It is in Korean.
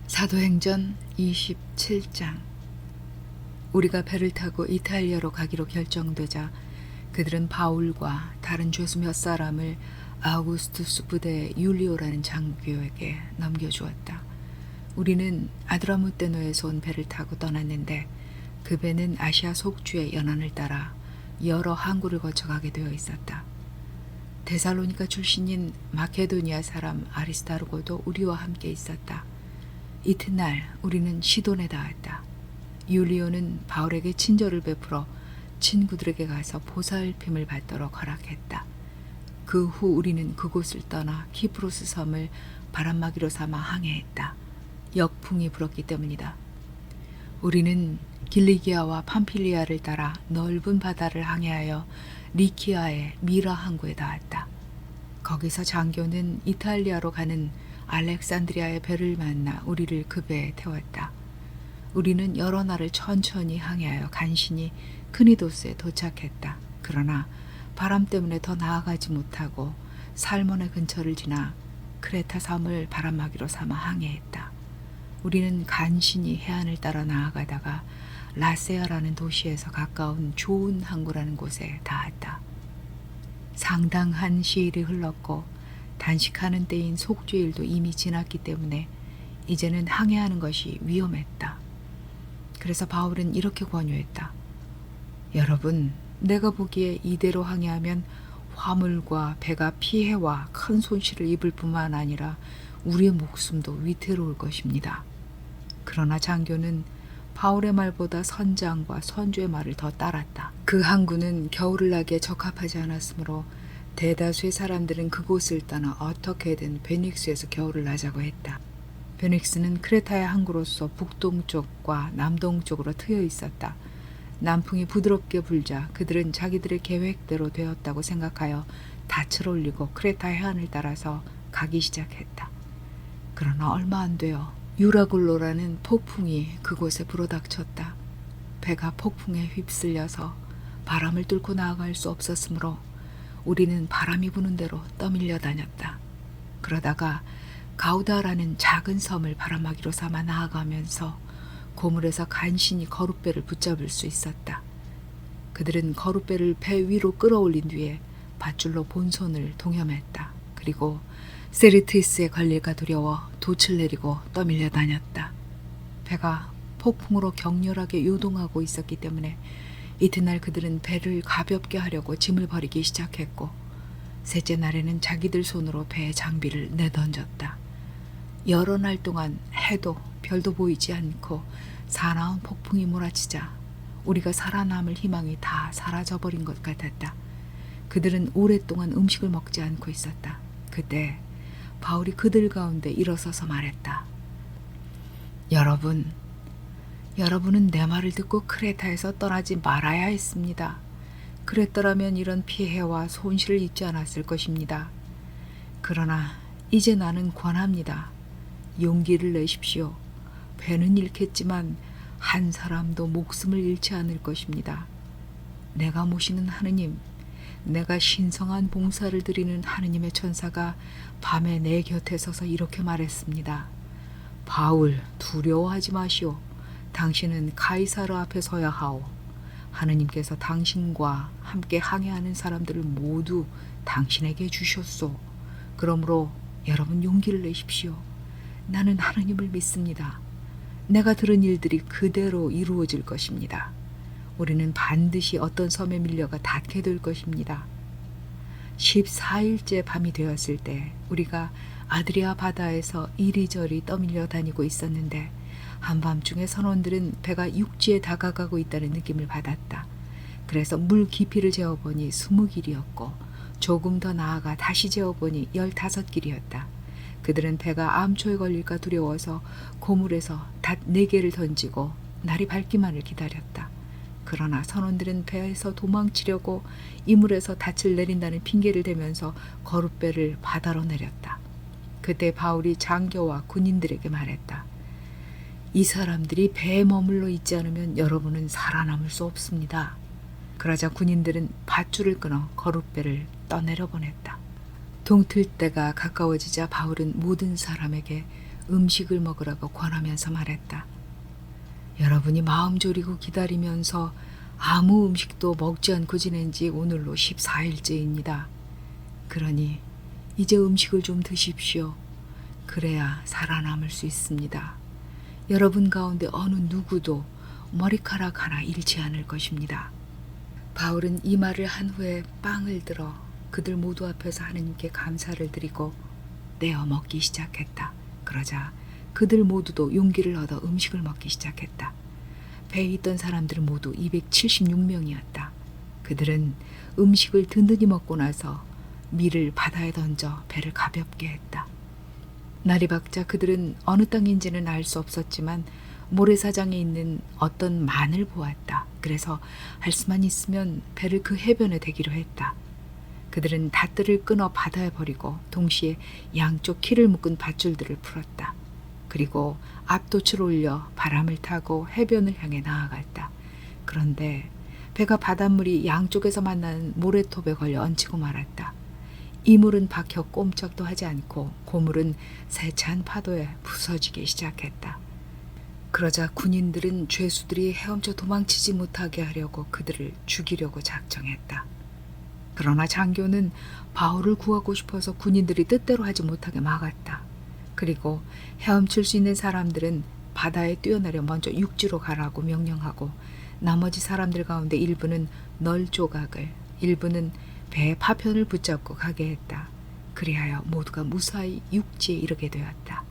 사도행전 27장. 우리가 배를 타고 이탈리아로 가기로 결정되자 그들은 바울과 다른 죄수 몇 사람을 아우구스투스 부대 율리오라는 장교에게 넘겨주었다. 우리는 아드라무테노에서 온 배를 타고 떠났는데 그 배는 아시아 속주의 연안을 따라 여러 항구를 거쳐가게 되어 있었다. 데살로니가 출신인 마케도니아 사람 아리스타르고도 우리와 함께 있었다. 이튿날 우리는 시돈에 닿았다. 율리오는 바울에게 친절을 베풀어 친구들에게 가서 보살핌을 받도록 허락했다. 그 후 우리는 그곳을 떠나 키프로스 섬을 바람막이로 삼아 항해했다. 역풍이 불었기 때문이다. 우리는 길리기아와 팜필리아를 따라 넓은 바다를 항해하여 리키아의 미라 항구에 닿았다. 거기서 장교는 이탈리아로 가는 알렉산드리아의 배를 만나 우리를 그 배에 태웠다. 우리는 여러 날을 천천히 항해하여 간신히 크니도스에 도착했다. 그러나 바람 때문에 더 나아가지 못하고 살몬의 근처를 지나 크레타 섬을 바람막이로 삼아 항해했다. 우리는 간신히 해안을 따라 나아가다가 라세아라는 도시에서 가까운 좋은 항구라는 곳에 닿았다. 상당한 시일이 흘렀고 단식하는 때인 속죄일도 이미 지났기 때문에 이제는 항해하는 것이 위험했다. 그래서 바울은 이렇게 권유했다. 여러분, 내가 보기에 이대로 항해하면 화물과 배가 피해와 큰 손실을 입을 뿐만 아니라 우리의 목숨도 위태로울 것입니다. 그러나 장교는 바울의 말보다 선장과 선주의 말을 더 따랐다. 그 항구는 겨울을 나기에 적합하지 않았으므로 대다수의 사람들은 그곳을 떠나 어떻게든 베닉스에서 겨울을 나자고 했다. 베닉스는 크레타의 항구로서 북동쪽과 남동쪽으로 트여 있었다. 남풍이 부드럽게 불자 그들은 자기들의 계획대로 되었다고 생각하여 닻을 올리고 크레타 해안을 따라서 가기 시작했다. 그러나 얼마 안 되어 유라굴로라는 폭풍이 그곳에 불어닥쳤다. 배가 폭풍에 휩쓸려서 바람을 뚫고 나아갈 수 없었으므로 우리는 바람이 부는 대로 떠밀려 다녔다. 그러다가 가우다라는 작은 섬을 바람막이로 삼아 나아가면서 고물에서 간신히 거룻배를 붙잡을 수 있었다. 그들은 거룻배를 배 위로 끌어올린 뒤에 밧줄로 본선을 동여맸다. 그리고 세리트이스에 걸릴까 두려워 돛을 내리고 떠밀려 다녔다. 배가 폭풍으로 격렬하게 요동하고 있었기 때문에 이튿날 그들은 배를 가볍게 하려고 짐을 버리기 시작했고 셋째 날에는 자기들 손으로 배의 장비를 내던졌다. 여러 날 동안 해도 별도 보이지 않고 사나운 폭풍이 몰아치자 우리가 살아남을 희망이 다 사라져버린 것 같았다. 그들은 오랫동안 음식을 먹지 않고 있었다. 그때 바울이 그들 가운데 일어서서 말했다. 여러분은 내 말을 듣고 크레타에서 떠나지 말아야 했습니다. 그랬더라면 이런 피해와 손실을 입지 않았을 것입니다. 그러나 이제 나는 권합니다. 용기를 내십시오. 배는 잃겠지만 한 사람도 목숨을 잃지 않을 것입니다. 내가 모시는 하느님, 내가 신성한 봉사를 드리는 하느님의 천사가 밤에 내 곁에 서서 이렇게 말했습니다. 바울, 두려워하지 마시오. 당신은 카이사르 앞에 서야 하오. 하느님께서 당신과 함께 항해하는 사람들을 모두 당신에게 주셨소. 그러므로 여러분 용기를 내십시오. 나는 하느님을 믿습니다. 내가 들은 일들이 그대로 이루어질 것입니다. 우리는 반드시 어떤 섬에 밀려가 닿게 될 것입니다. 14일째 밤이 되었을 때 우리가 아드리아 바다에서 이리저리 떠밀려 다니고 있었는데 한밤중에 선원들은 배가 육지에 다가가고 있다는 느낌을 받았다. 그래서 물 깊이를 재어보니 20길이었고 조금 더 나아가 다시 재어보니 15길이었다. 그들은 배가 암초에 걸릴까 두려워서 고물에서 닷 4개를 던지고 날이 밝기만을 기다렸다. 그러나 선원들은 배에서 도망치려고 이물에서 닻을 내린다는 핑계를 대면서 거룻배를 바다로 내렸다. 그때 바울이 장교와 군인들에게 말했다. 이 사람들이 배에 머물러 있지 않으면 여러분은 살아남을 수 없습니다. 그러자 군인들은 밧줄을 끊어 거룻배를 떠내려 보냈다. 동틀 때가 가까워지자 바울은 모든 사람에게 음식을 먹으라고 권하면서 말했다. 여러분이 마음 졸이고 기다리면서 아무 음식도 먹지 않고 지낸 지 오늘로 14일째입니다. 그러니 이제 음식을 좀 드십시오. 그래야 살아남을 수 있습니다. 여러분 가운데 어느 누구도 머리카락 하나 잃지 않을 것입니다. 바울은 이 말을 한 후에 빵을 들어 그들 모두 앞에서 하느님께 감사를 드리고 떼어 먹기 시작했다. 그러자 그들 모두도 용기를 얻어 음식을 먹기 시작했다. 배에 있던 사람들은 모두 276명이었다. 그들은 음식을 든든히 먹고 나서 밀을 바다에 던져 배를 가볍게 했다. 날이 밝자 그들은 어느 땅인지는 알 수 없었지만 모래사장에 있는 어떤 만을 보았다. 그래서 할 수만 있으면 배를 그 해변에 대기로 했다. 그들은 닷들을 끊어 바다에 버리고 동시에 양쪽 키를 묶은 밧줄들을 풀었다. 그리고 앞돛을 올려 바람을 타고 해변을 향해 나아갔다. 그런데 배가 바닷물이 양쪽에서 만나는 모래톱에 걸려 얹히고 말았다. 이물은 박혀 꼼짝도 하지 않고 고물은 세찬 파도에 부서지기 시작했다. 그러자 군인들은 죄수들이 헤엄쳐 도망치지 못하게 하려고 그들을 죽이려고 작정했다. 그러나 장교는 바울을 구하고 싶어서 군인들이 뜻대로 하지 못하게 막았다. 그리고 헤엄칠 수 있는 사람들은 바다에 뛰어내려 먼저 육지로 가라고 명령하고 나머지 사람들 가운데 일부는 널 조각을, 일부는 배의 파편을 붙잡고 가게 했다. 그리하여 모두가 무사히 육지에 이르게 되었다.